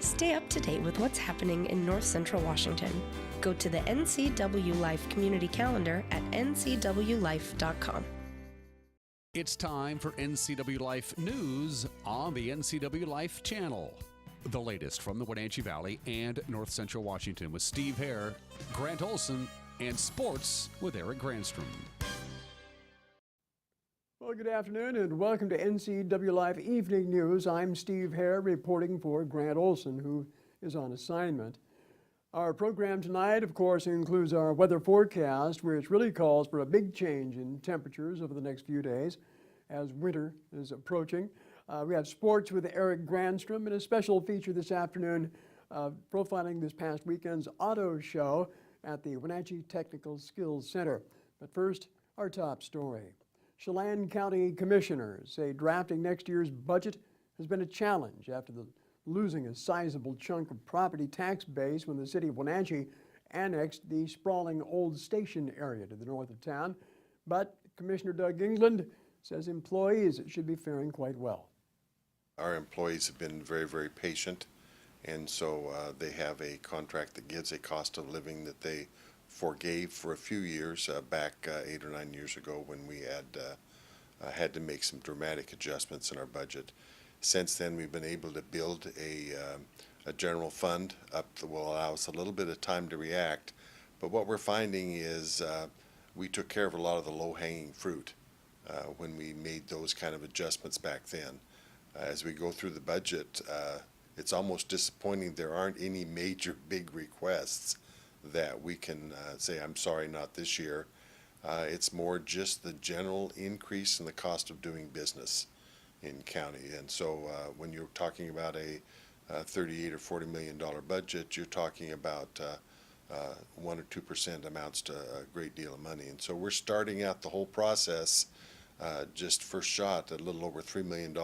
Stay up to date with what's happening in North Central Washington. Go to the NCW Life Community Calendar at ncwlife.com. It's time for NCW Life News on the NCW Life channel. The latest from the Wenatchee Valley and North Central Washington with Steve Hare, Grant Olson, and sports with Eric Granstrom. Well, good afternoon and welcome to NCW Live Evening News. I'm Steve Hare reporting for Grant Olson, who is on assignment. Our program tonight, of course, includes our weather forecast, which really calls for a big change in temperatures over the next few days as winter is approaching. We have sports with Eric Granstrom and a special feature this afternoon profiling this past weekend's auto show at the Wenatchee Technical Skills Center. But first, our top story. Chelan County commissioners say drafting next year's budget has been a challenge after losing a sizable chunk of property tax base when the city of Wenatchee annexed the sprawling old station area to the north of town. But Commissioner Doug England says employees should be faring quite well. Our employees have been very, very patient, and so they have a contract that gives a cost of living that they forgave for a few years back 8 or 9 years ago when we had to make some dramatic adjustments in our budget. Since then, we've been able to build a general fund up that will allow us a little bit of time to react. But what we're finding is we took care of a lot of the low-hanging fruit when we made those kind of adjustments back then. As we go through the budget, it's almost disappointing there aren't any major big requests that we can say, I'm sorry, not this year. It's more just the general increase in the cost of doing business in county. And so when you're talking about a $38 or $40 million budget, you're talking about 1 or 2% amounts to a great deal of money. And so we're starting out the whole process just first shot at a little over $3 million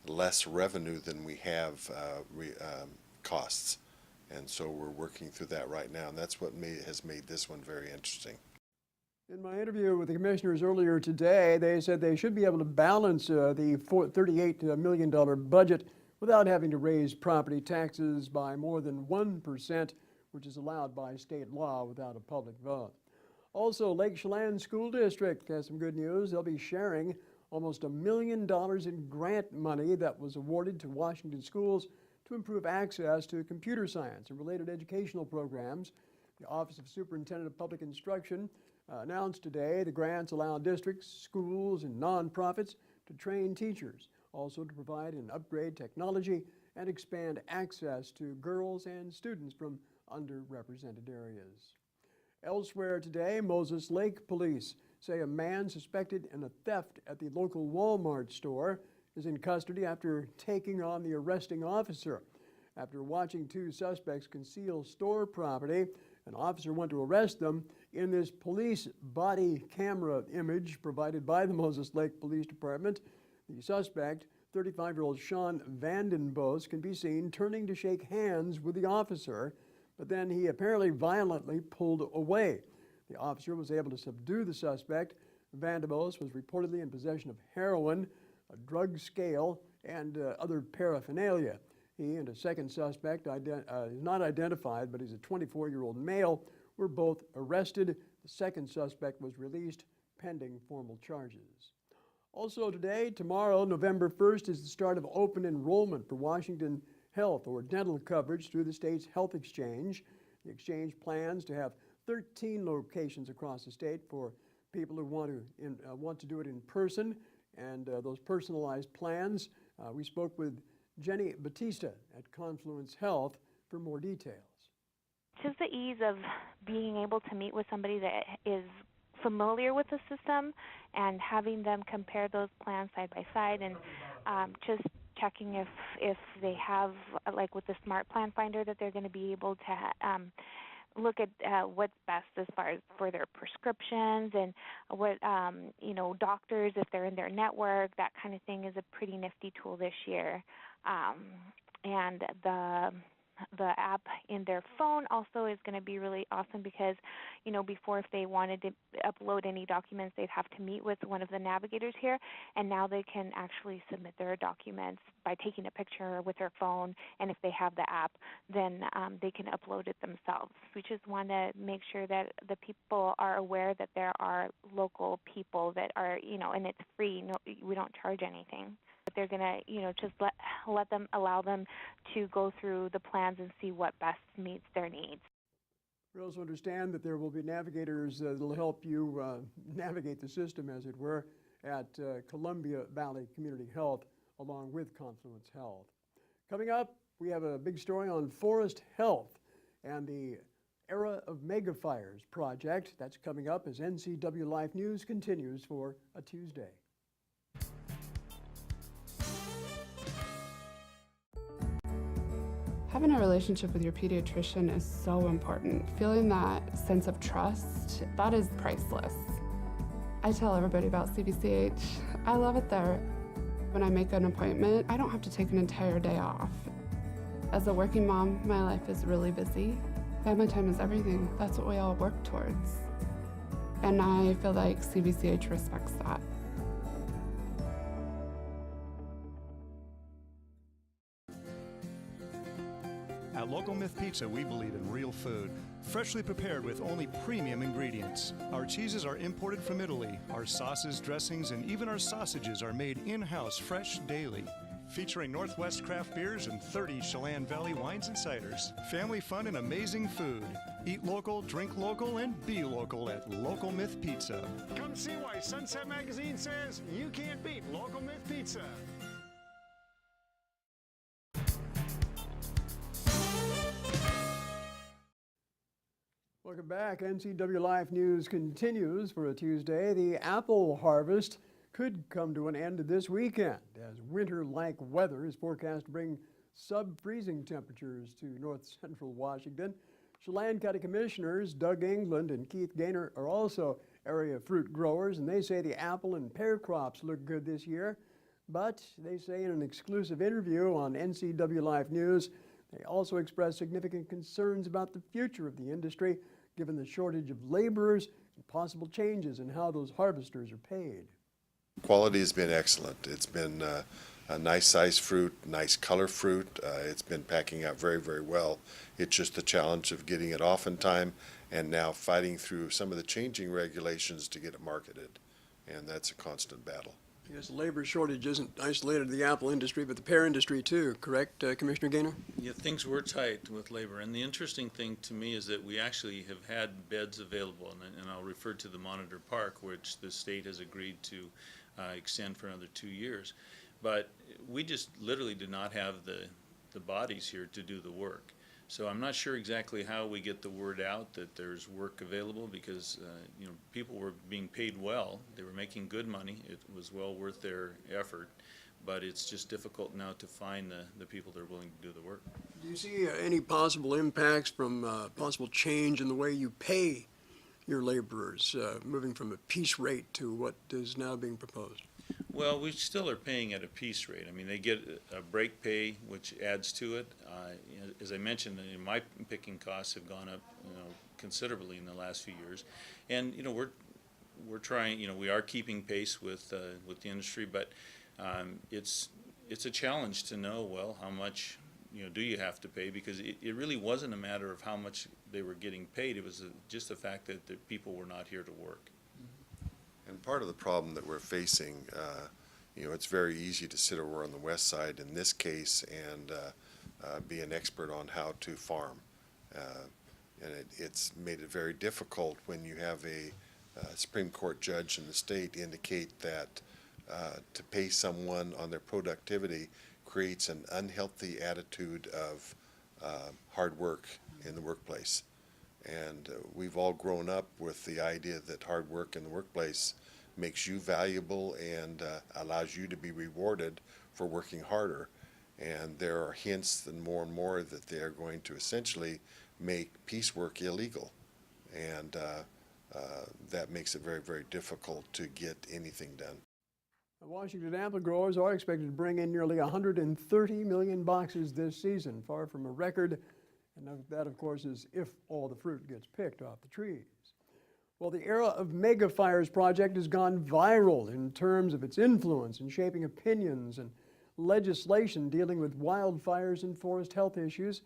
less revenue than we have costs. And so we're working through that right now, and that's what has made this one very interesting. In my interview with the commissioners earlier today, they said they should be able to balance the $38 million budget without having to raise property taxes by more than 1%, which is allowed by state law without a public vote. Also, Lake Chelan School District has some good news. They'll be sharing almost $1 million in grant money that was awarded to Washington schools to improve access to computer science and related educational programs. The Office of Superintendent of Public Instruction announced today the grants allow districts, schools, and nonprofits to train teachers, also to provide and upgrade technology and expand access to girls and students from underrepresented areas. Elsewhere today, Moses Lake police say a man suspected in a theft at the local Walmart store is in custody after taking on the arresting officer. After watching two suspects conceal store property, an officer went to arrest them. In this police body camera image provided by the Moses Lake Police Department, the suspect, 35-year-old Sean Vandenbos, can be seen turning to shake hands with the officer, but then he apparently violently pulled away. The officer was able to subdue the suspect. Vandenbos was reportedly in possession of heroin, a drug scale, and other paraphernalia. He and a second suspect, is not identified, but he's a 24-year-old male, were both arrested. The second suspect was released pending formal charges. Also today, tomorrow, November 1st, is the start of open enrollment for Washington health or dental coverage through the state's health exchange. The exchange plans to have 13 locations across the state for people who want to do it in person, and those personalized plans. We spoke with Jenny Batista at Confluence Health for more details. Just the ease of being able to meet with somebody that is familiar with the system and having them compare those plans side by side, and just checking if they have, like with the Smart Plan Finder, that they're going to be able to look at what's best as far as for their prescriptions and what, doctors, if they're in their network, that kind of thing is a pretty nifty tool this year. And the the app in their phone also is going to be really awesome because, before if they wanted to upload any documents, they'd have to meet with one of the navigators here, and now they can actually submit their documents by taking a picture with their phone, and if they have the app, then they can upload it themselves. We just want to make sure that the people are aware that there are local people that are, and it's free. No, we don't charge anything. But they're going to, just allow them to go through the plans and see what best meets their needs. We also understand that there will be navigators that will help you navigate the system, as it were, at Columbia Valley Community Health, along with Confluence Health. Coming up, we have a big story on forest health and the Era of Megafires project. That's coming up as NCW Life News continues for a Tuesday. Having a relationship with your pediatrician is so important. Feeling that sense of trust, that is priceless. I tell everybody about CVCH. I love it there. When I make an appointment, I don't have to take an entire day off. As a working mom, my life is really busy. Family time is everything. That's what we all work towards. And I feel like CVCH respects that. At Local Myth Pizza, we believe in real food, freshly prepared with only premium ingredients. Our cheeses are imported from Italy. Our sauces, dressings, and even our sausages are made in-house fresh daily. Featuring Northwest craft beers and 30 Chelan Valley wines and ciders. Family fun and amazing food. Eat local, drink local, and be local at Local Myth Pizza. Come see why Sunset Magazine says you can't beat Local Myth Pizza. Welcome back. NCW Life News continues for a Tuesday. The apple harvest could come to an end this weekend as winter-like weather is forecast to bring sub-freezing temperatures to north central Washington. Chelan County Commissioners Doug England and Keith Gaynor are also area fruit growers, and they say the apple and pear crops look good this year. But they say in an exclusive interview on NCW Life News, they also express significant concerns about the future of the industry, given the shortage of laborers and possible changes in how those harvesters are paid. Quality has been excellent. It's been a nice size fruit, nice color fruit. It's been packing out very, very well. It's just the challenge of getting it off in time and now fighting through some of the changing regulations to get it marketed. And that's a constant battle. Yes, labor shortage isn't isolated to the apple industry, but the pear industry too, correct, Commissioner Gaynor? Yeah, things were tight with labor, and the interesting thing to me is that we actually have had beds available, and I'll refer to the Monitor Park, which the state has agreed to extend for another 2 years. But we just literally did not have the bodies here to do the work. So I'm not sure exactly how we get the word out that there's work available, because people were being paid well. They were making good money. It was well worth their effort, but it's just difficult now to find the people that are willing to do the work. Do you see any possible impacts from possible change in the way you pay your laborers, moving from a piece rate to what is now being proposed? Well, we still are paying at a piece rate. I mean, they get a break pay, which adds to it. As I mentioned, my picking costs have gone up, considerably in the last few years, and we're trying. We are keeping pace with the industry, but it's a challenge to know, well, how much do you have to pay, because it really wasn't a matter of how much they were getting paid. It was just the fact that the people were not here to work. And part of the problem that we're facing, it's very easy to sit over on the west side in this case and be an expert on how to farm. And it's made it very difficult when you have a Supreme Court judge in the state indicate that to pay someone on their productivity creates an unhealthy attitude of hard work in the workplace. And we've all grown up with the idea that hard work in the workplace makes you valuable and allows you to be rewarded for working harder. And there are hints and more that they are going to essentially make piecework illegal. And that makes it very, very difficult to get anything done. Washington apple growers are expected to bring in nearly 130 million boxes this season, far from a record. And that, of course, is if all the fruit gets picked off the trees. Well, the era of Megafires project has gone viral in terms of its influence in shaping opinions and legislation dealing with wildfires and forest health issues.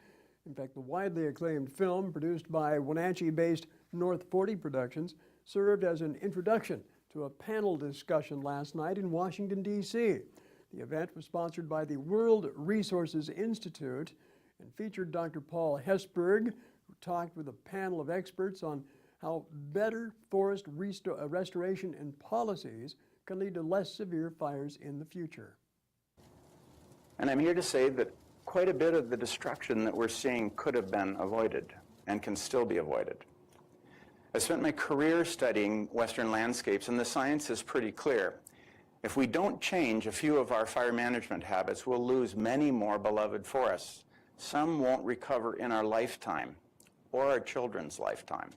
In fact, the widely acclaimed film, produced by Wenatchee-based North 40 Productions, served as an introduction to a panel discussion last night in Washington, D.C. The event was sponsored by the World Resources Institute and featured Dr. Paul Hesburgh, who talked with a panel of experts on how better forest restoration and policies can lead to less severe fires in the future. And I'm here to say that quite a bit of the destruction that we're seeing could have been avoided and can still be avoided. I spent my career studying Western landscapes, and the science is pretty clear. If we don't change a few of our fire management habits, we'll lose many more beloved forests. Some won't recover in our lifetime or our children's lifetime.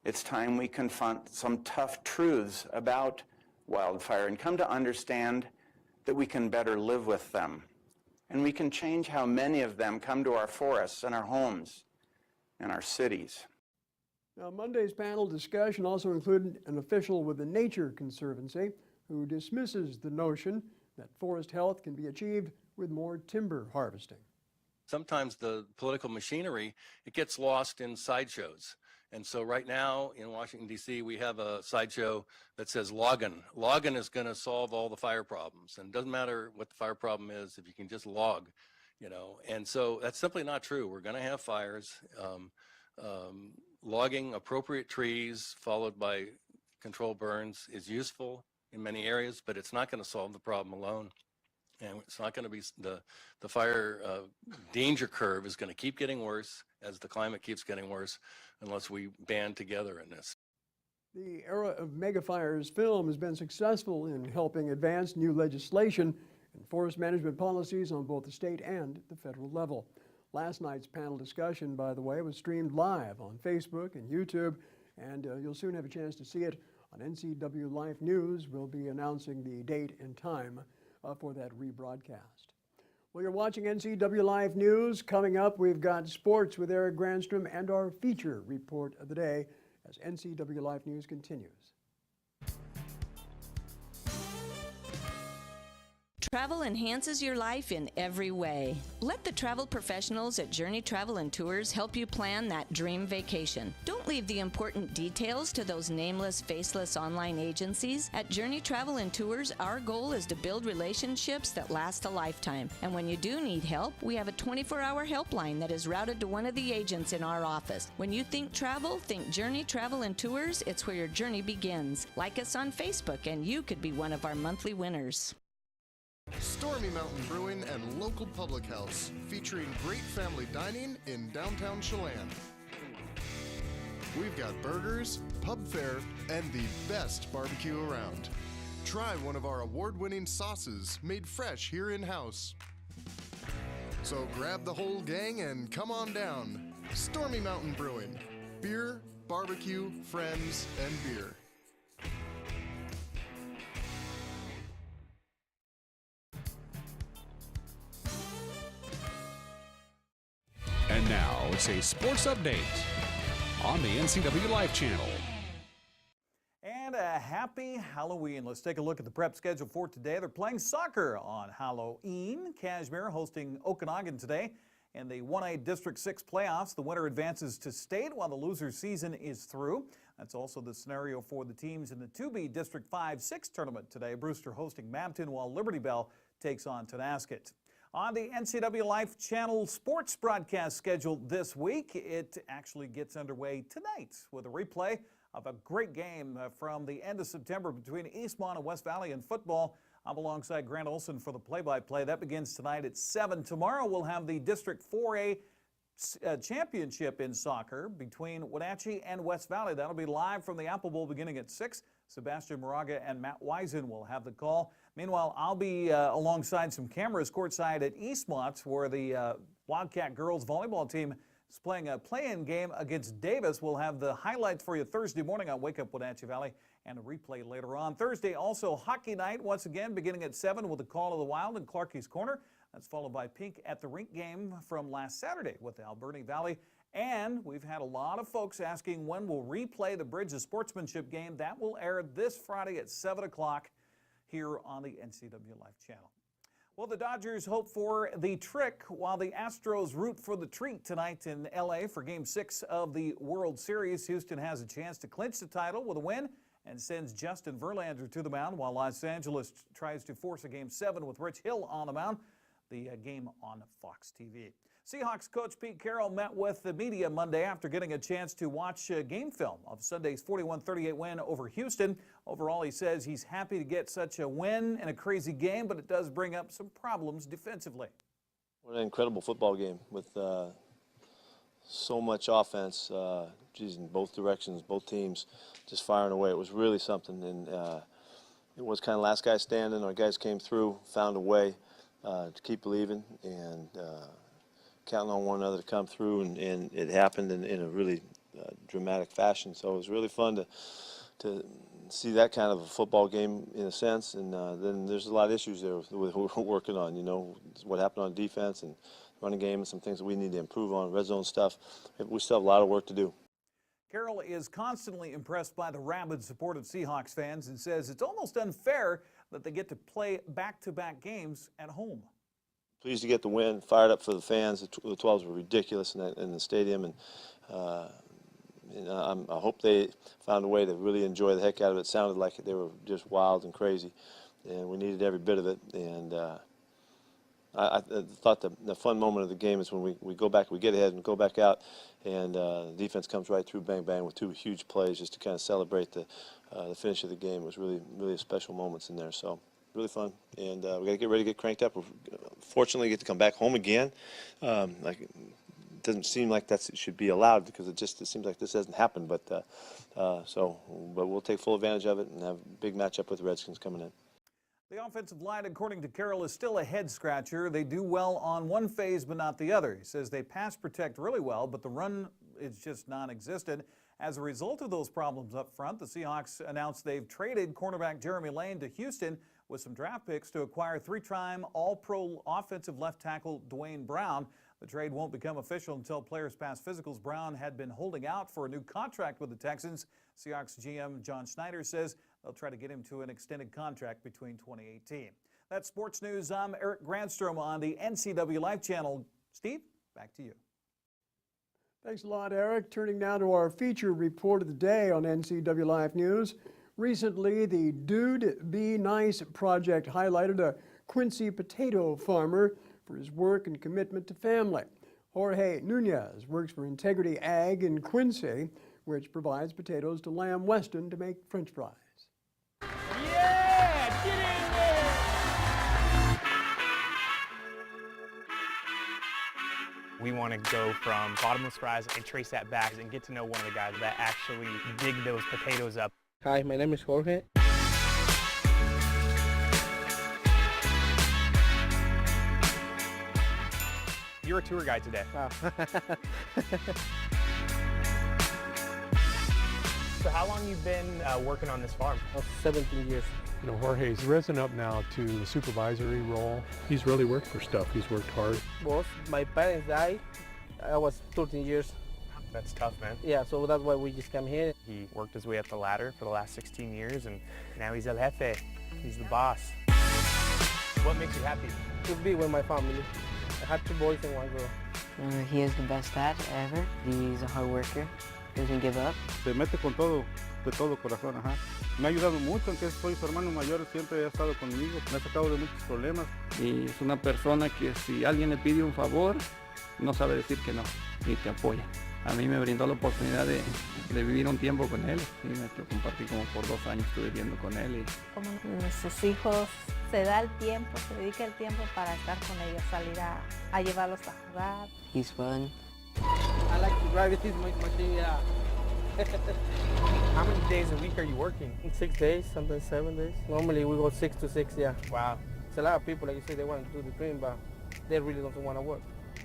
It's time we confront some tough truths about wildfire and come to understand that we can better live with them. And we can change how many of them come to our forests and our homes and our cities. Now, Monday's panel discussion also included an official with the Nature Conservancy who dismisses the notion that forest health can be achieved with more timber harvesting. Sometimes the political machinery, it gets lost in sideshows. And so right now in Washington, D.C., we have a sideshow that says logging. Logging is going to solve all the fire problems. And it doesn't matter what the fire problem is if you can just log, you know. And so that's simply not true. We're going to have fires. Logging appropriate trees followed by control burns is useful in many areas, but it's not going to solve the problem alone. And it's not going to be, the fire danger curve is going to keep getting worse as the climate keeps getting worse unless we band together in this. The era of Megafires film has been successful in helping advance new legislation and forest management policies on both the state and the federal level. Last night's panel discussion, by the way, was streamed live on Facebook and YouTube, and you'll soon have a chance to see it on NCW Life News. We'll be announcing the date and time for that rebroadcast. Well, you're watching NCW Life News. Coming up, we've got sports with Eric Granstrom and our feature report of the day as NCW Life News continues. Travel enhances your life in every way. Let the travel professionals at Journey Travel and Tours help you plan that dream vacation. Don't leave the important details to those nameless, faceless online agencies. At Journey Travel and Tours, our goal is to build relationships that last a lifetime. And when you do need help, we have a 24-hour helpline that is routed to one of the agents in our office. When you think travel, think Journey Travel and Tours. It's where your journey begins. Like us on Facebook, and you could be one of our monthly winners. Stormy Mountain Brewing and local public house, featuring great family dining in downtown Chelan. We've got burgers, pub fare, and the best barbecue around. Try one of our award-winning sauces made fresh here in-house. So grab the whole gang and come on down. Stormy Mountain Brewing. Beer, barbecue, friends, and beer. And now it's a sports update on the NCW Life channel. And a happy Halloween. Let's take a look at the prep schedule for today. They're playing soccer on Halloween. Kashmir hosting Okanagan today. In the 1A District 6 playoffs, the winner advances to state while the loser season is through. That's also the scenario for the teams in the 2B District 5-6 tournament today. Brewster hosting Mabton while Liberty Bell takes on Tonasket. On the NCW Life Channel sports broadcast schedule this week, it actually gets underway tonight with a replay of a great game from the end of September between Eastmont and West Valley in football. I'm alongside Grant Olson for the play-by-play. That begins tonight at 7. Tomorrow we'll have the District 4A championship in soccer between Wenatchee and West Valley. That'll be live from the Apple Bowl beginning at 6. Sebastian Moraga and Matt Wisen will have the call. Meanwhile, I'll be alongside some cameras courtside at Eastmont, where the Wildcat girls volleyball team is playing a play-in game against Davis. We'll have the highlights for you Thursday morning on Wake Up Wenatchee Valley. and a replay later on. Thursday, also hockey night, once again, beginning at 7 with the Call of the Wild in Clarkie's Corner. That's followed by Pink at the Rink game from last Saturday with the Alberni Valley. And we've had a lot of folks asking when we'll replay the Bridge of Sportsmanship game. That will air this Friday at 7 o'clock here on the NCW Life channel. Well, the Dodgers hope for the trick while the Astros root for the treat tonight in L.A. for Game 6 of the World Series. Houston has a chance to clinch the title with a win and sends Justin Verlander to the mound, while Los Angeles tries to force a Game 7 with Rich Hill on the mound. The game on Fox TV. Seahawks coach Pete Carroll met with the media Monday after getting a chance to watch game film of Sunday's 41-38 win over Houston. Overall, he says he's happy to get such a win in a crazy game, but it does bring up some problems defensively. What an incredible football game with so much offense, in both directions, both teams just firing away. It was really something, and it was kind of last guy standing. Our guys came through, found a way to keep believing and counting on one another to come through, and it happened in a really dramatic fashion. So it was really fun to see that kind of a football game in a sense, and then there's a lot of issues there with we're working on, what happened on defense and running game and some things that we need to improve on, red zone stuff. We still have a lot of work to do. Carroll is constantly impressed by the rabid support of Seahawks fans and says it's almost unfair that they get to play back-to-back games at home. Pleased to get the win, fired up for the fans. The 12s were ridiculous in the stadium, and I hope they found a way to really enjoy the heck out of it. It sounded like they were just wild and crazy, and we needed every bit of it. And I thought the fun moment of the game is when we go back, we get ahead and go back out, and the defense comes right through, bang, bang, with two huge plays just to kind of celebrate the finish of the game. It was really special moments in there. So really fun, and we got to get ready to get cranked up. Fortunately, get to come back home again. It doesn't seem like that should be allowed because it seems like this hasn't happened. But we'll take full advantage of it and have a big matchup with the Redskins coming in. The offensive line, according to Carroll, is still a head-scratcher. They do well on one phase but not the other. He says they pass protect really well, but the run is just non-existent. As a result of those problems up front, the Seahawks announced they've traded cornerback Jeremy Lane to Houston with some draft picks to acquire three-time All-Pro offensive left tackle Dwayne Brown. The trade won't become official until players pass physicals. Brown had been holding out for a new contract with the Texans. Seahawks GM John Schneider says they'll try to get him to an extended contract between 2018. That's sports news. I'm Eric Grandstrom on the NCW Life channel. Steve, back to you. Thanks a lot, Eric. Turning now to our feature report of the day on NCW Life News. Recently, the Dude Be Nice project highlighted a Quincy potato farmer for his work and commitment to family. Jorge Nunez works for Integrity Ag in Quincy, which provides potatoes to Lamb Weston to make French fries. Yeah, get in there! We want to go from bottomless fries and trace that back and get to know one of the guys that actually dig those potatoes up. Hi, my name is Jorge. You're a tour guide today. Wow. So how long you been working on this farm? 17 years. You know, Jorge's risen up now to the supervisory role. He's really worked for stuff. He's worked hard. Both my parents died. I was 13 years. That's tough, man. Yeah, so that's why we just come here. He worked his way up the ladder for the last 16 years, and now he's el jefe. He's the boss. What makes you happy? To be with my family. I had 2 boys and 1 girl. He is the best dad ever. He's a hard worker. Doesn't give up. Se mete con todo, de todo corazón, ajá. Me ha ayudado mucho, aunque soy su hermano mayor, siempre ha estado conmigo. Me ha sacado de muchos problemas. Y es una persona que si alguien le pide un favor, no sabe decir que no, y te apoya. A mí me brindó la oportunidad de vivir un tiempo con él, y me compartí como por 2 años, estuve viviendo con él. Y... Como nuestros hijos, se da el tiempo, se dedica el tiempo para estar con ellos, salir a llevarlos a jugar. He's fun. I like to drive this machine, yeah. How many days a week are you working? 6 days, sometimes 7 days. Normally we go 6 to 6, yeah. Wow. It's a lot of people, like you say, they want to do the dream, but they really don't want to work.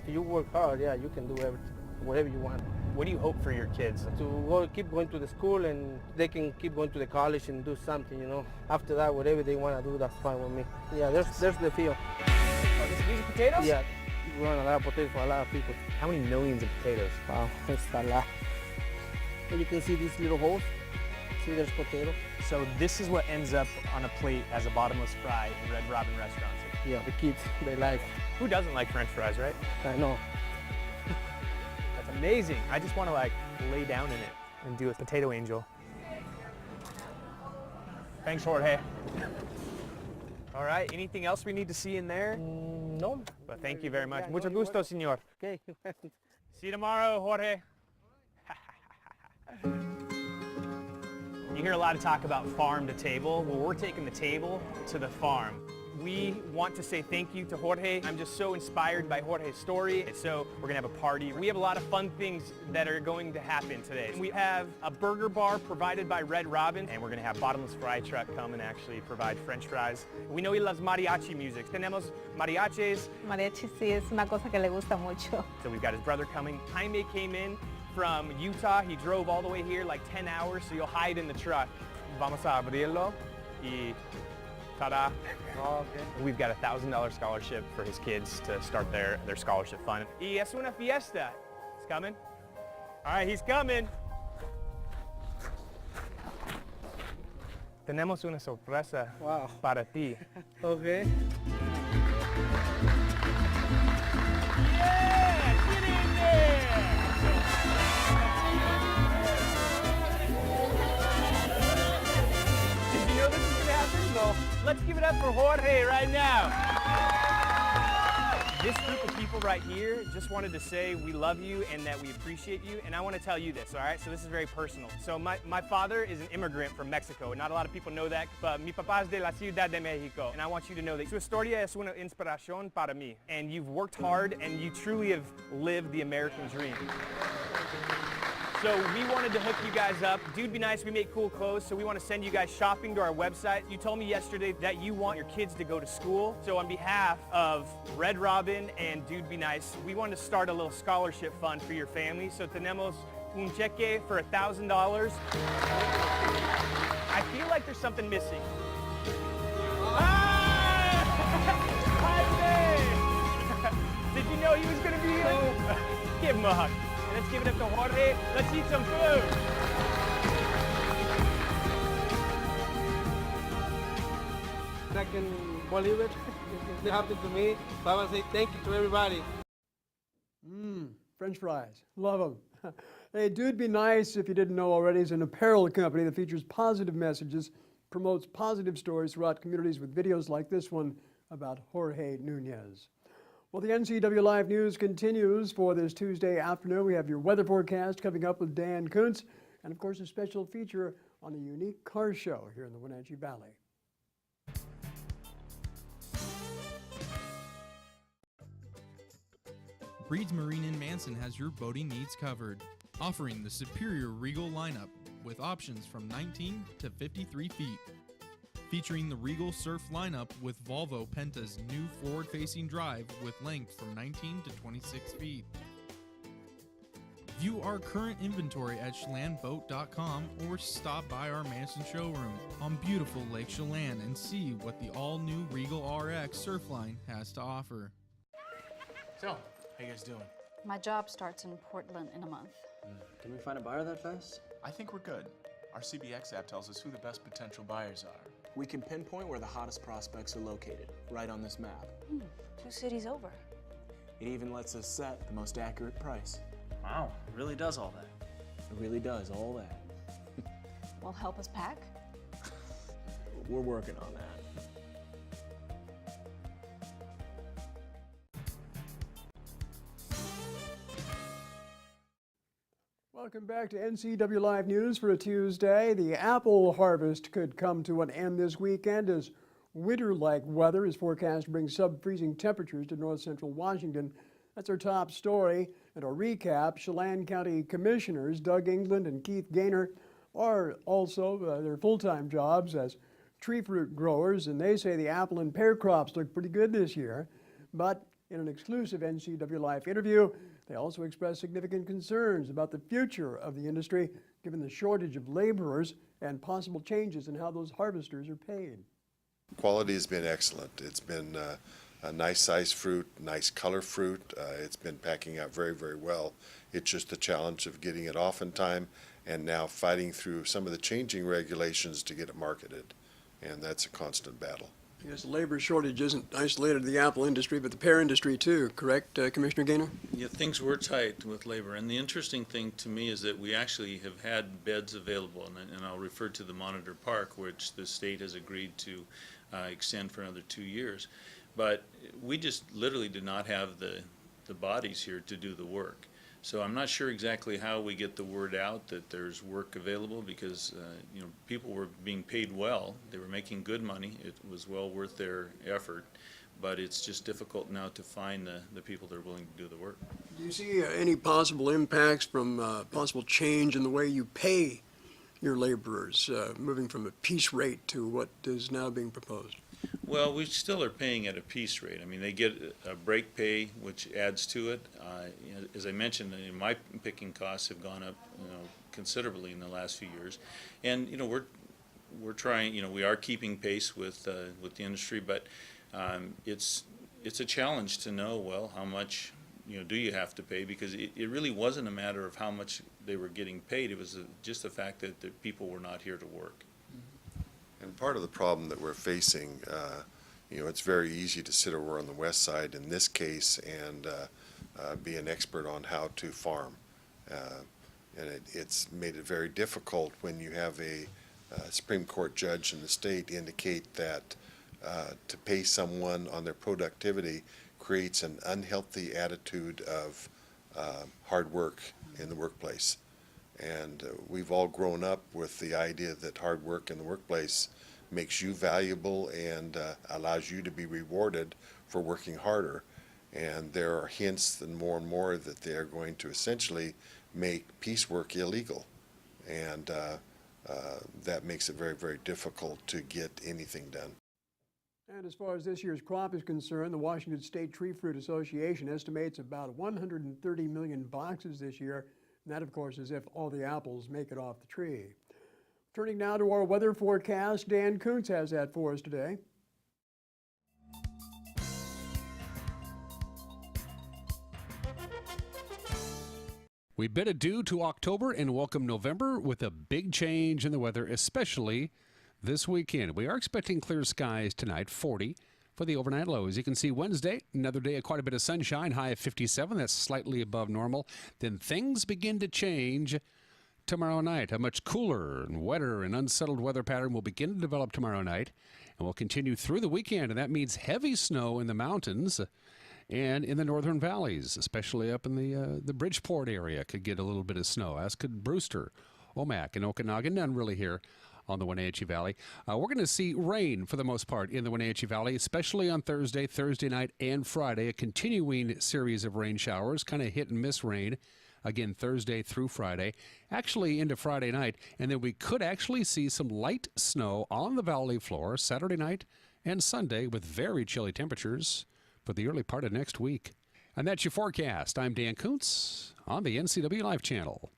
If you work hard, yeah, you can do everything, whatever you want. What do you hope for your kids? To keep going to the school and they can keep going to the college and do something, you know. After that, whatever they want to do, that's fine with me. Yeah, there's the field. Oh, these are potatoes? Yeah, we run a lot of potatoes for a lot of people. How many millions of potatoes? Wow, it's a lot. And you can see these little holes. See, there's potato. So this is what ends up on a plate as a bottomless fry in Red Robin restaurants. Yeah, the kids, they like. Who doesn't like French fries, right? I know. That's amazing. I just want to like lay down in it and do a potato angel. Thanks, Jorge. All right, anything else we need to see in there? No. But thank you very much. Mucho gusto, señor. Okay. See you tomorrow, Jorge. You hear a lot of talk about farm to table. Well, we're taking the table to the farm. We want to say thank you to Jorge. I'm just so inspired by Jorge's story. So we're gonna have a party. We have a lot of fun things that are going to happen today. We have a burger bar provided by Red Robin, and we're gonna have bottomless fry truck come and actually provide French fries. We know he loves mariachi music. Tenemos mariachis. Mariachi sí es una cosa que le gusta mucho. So we've got his brother coming. Jaime came in from Utah. He drove all the way here like 10 hours, so you'll hide in the truck. Vamos a abrirlo y ta-da. Oh, okay. We've got a $1,000 scholarship for his kids to start their scholarship fund. Y es una fiesta. He's coming. All right, he's coming. Tenemos una sorpresa para ti. Okay. Yeah, get in there. Did you know this was gonna happen? No. Let's give it up for Jorge right now. This group of people right here just wanted to say we love you and that we appreciate you, and I want to tell you this, all right? So this is very personal. So my father is an immigrant from Mexico, and not a lot of people know that, but mi papá es de la Ciudad de México, and I want you to know that su historia es una inspiración para mí, and you've worked hard, and you truly have lived the American dream. So we wanted to hook you guys up. Dude Be Nice, we make cool clothes, so we want to send you guys shopping to our website. You told me yesterday that you want your kids to go to school. So on behalf of Red Robin and Dude Be Nice, we want to start a little scholarship fund for your family. So tenemos un cheque for $1,000. I feel like there's something missing. Did you know he was going to be here? Give him a hug. Let's give it up to Jorge. Let's eat some food. I can believe it. It happened to me. So I want to say thank you to everybody. French fries. Love them. Hey, Dude Be Nice, if you didn't know already, is an apparel company that features positive messages, promotes positive stories throughout communities with videos like this one about Jorge Nunez. Well, the NCW Live News continues for this Tuesday afternoon. We have your weather forecast coming up with Dan Kuntz, and of course a special feature on the unique car show here in the Wenatchee Valley. Breed's Marine in Manson has your boating needs covered, offering the superior Regal lineup with options from 19 to 53 feet. Featuring the Regal Surf lineup with Volvo Penta's new forward-facing drive with length from 19 to 26 feet. View our current inventory at ChelanBoat.com or stop by our Manson showroom on beautiful Lake Chelan and see what the all-new Regal RX Surf line has to offer. So, how you guys doing? My job starts in Portland in a month. Can we find a buyer that fast? I think we're good. Our CBX app tells us who the best potential buyers are. We can pinpoint where the hottest prospects are located, right on this map. 2 cities over. It even lets us set the most accurate price. Wow, it really does all that. It really does all that. Well, help us pack? We're working on that. Welcome back to NCW Live News for a Tuesday. The apple harvest could come to an end this weekend as winter-like weather is forecast to bring sub-freezing temperatures to north central Washington. That's our top story. And our recap, Chelan County Commissioners Doug England and Keith Gaynor are also their full-time jobs as tree fruit growers, and they say the apple and pear crops look pretty good this year. But In an exclusive NCW Life interview, they also expressed significant concerns about the future of the industry, given the shortage of laborers and possible changes in how those harvesters are paid. Quality has been excellent. It's been a nice size fruit, nice color fruit. It's been packing out very, very well. It's just the challenge of getting it off in time and now fighting through some of the changing regulations to get it marketed. And that's a constant battle. I guess the labor shortage isn't isolated to the apple industry, but the pear industry too, correct, Commissioner Gaynor? Yeah, things were tight with labor. And the interesting thing to me is that we actually have had beds available, and I'll refer to the Monitor Park, which the state has agreed to extend for another 2 years. But we just literally did not have the bodies here to do the work. So I'm not sure exactly how we get the word out that there's work available, because people were being paid well. They were making good money. It was well worth their effort. But it's just difficult now to find the people that are willing to do the work. Do you see any possible impacts from possible change in the way you pay your laborers, moving from a piece rate to what is now being proposed? Well, we still are paying at a piece rate. I mean, they get a break pay, which adds to it. As I mentioned, my picking costs have gone up, considerably in the last few years, and we're trying. We are keeping pace with the industry, but it's a challenge to know, well, how much do you have to pay, because it really wasn't a matter of how much they were getting paid. It was just the fact that the people were not here to work. And part of the problem that we're facing, it's very easy to sit over on the west side in this case and be an expert on how to farm. And it's made it very difficult when you have a Supreme Court judge in the state indicate that to pay someone on their productivity creates an unhealthy attitude of hard work in the workplace. And we've all grown up with the idea that hard work in the workplace makes you valuable and allows you to be rewarded for working harder. And there are hints and more that they're going to essentially make piecework illegal. And that makes it very, very difficult to get anything done. And as far as this year's crop is concerned, the Washington State Tree Fruit Association estimates about 130 million boxes this year. And that, of course, is if all the apples make it off the tree. Turning now to our weather forecast, Dan Kuntz has that for us today. We bid adieu to October and welcome November with a big change in the weather, especially this weekend. We are expecting clear skies tonight, 40 for the overnight lows. You can see Wednesday, another day of quite a bit of sunshine, high of 57. That's slightly above normal. Then things begin to change tomorrow night. A much cooler and wetter and unsettled weather pattern will begin to develop tomorrow night and will continue through the weekend. And that means heavy snow in the mountains and in the northern valleys, especially up in the Bridgeport area could get a little bit of snow, as could Brewster, Omak, and Okanagan. None really here on the Wenatchee Valley. We're going to see rain for the most part in the Wenatchee Valley, especially on Thursday night, and Friday. A continuing series of rain showers, kind of hit and miss rain. Again, Thursday through Friday, actually into Friday night. And then we could actually see some light snow on the valley floor Saturday night and Sunday with very chilly temperatures for the early part of next week. And that's your forecast. I'm Dan Kuntz on the NCW Life channel.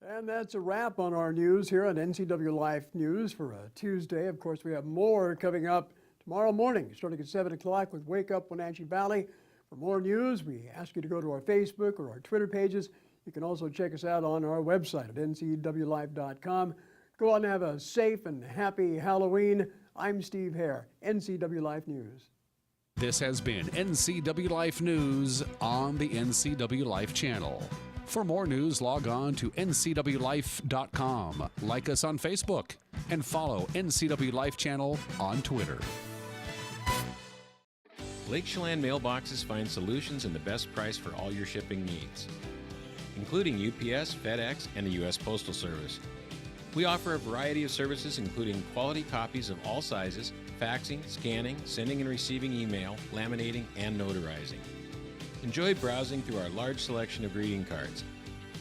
And that's a wrap on our news here on NCW Life News for a Tuesday. Of course, we have more coming up tomorrow morning, starting at 7 o'clock with Wake Up Wenatchee Valley. For more news, we ask you to go to our Facebook or our Twitter pages. You can also check us out on our website at ncwlife.com. Go on and have a safe and happy Halloween. I'm Steve Hare, NCW Life News. This has been NCW Life News on the NCW Life channel. For more news, log on to ncwlife.com. Like us on Facebook and follow NCW Life channel on Twitter. Lake Chelan mailboxes find solutions and the best price for all your shipping needs, including UPS, FedEx, and the U.S. Postal Service. We offer a variety of services including quality copies of all sizes, faxing, scanning, sending and receiving email, laminating, and notarizing. Enjoy browsing through our large selection of greeting cards.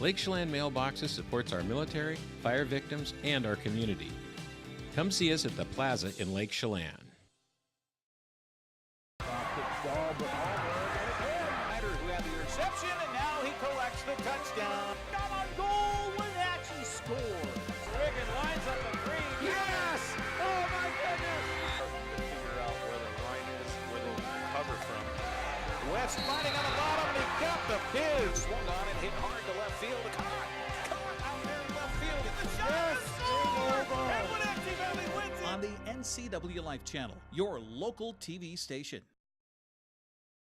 Lake Chelan Mailboxes supports our military, fire victims, and our community. Come see us at the Plaza in Lake Chelan. ball, but Ryder who had the interception, and now he collects the touchdown. Got on goal when Hatchie scores. Wigan lines up the three. Yes! Oh my goodness! Figure out where the line is, where they cover from. West fighting on the bottom, and he got the pin. Swung on and hit hard to left field. Caught out there in left field. The shot is over. And Wenatchee Valley wins it. On the NCW Life Channel, your local TV station.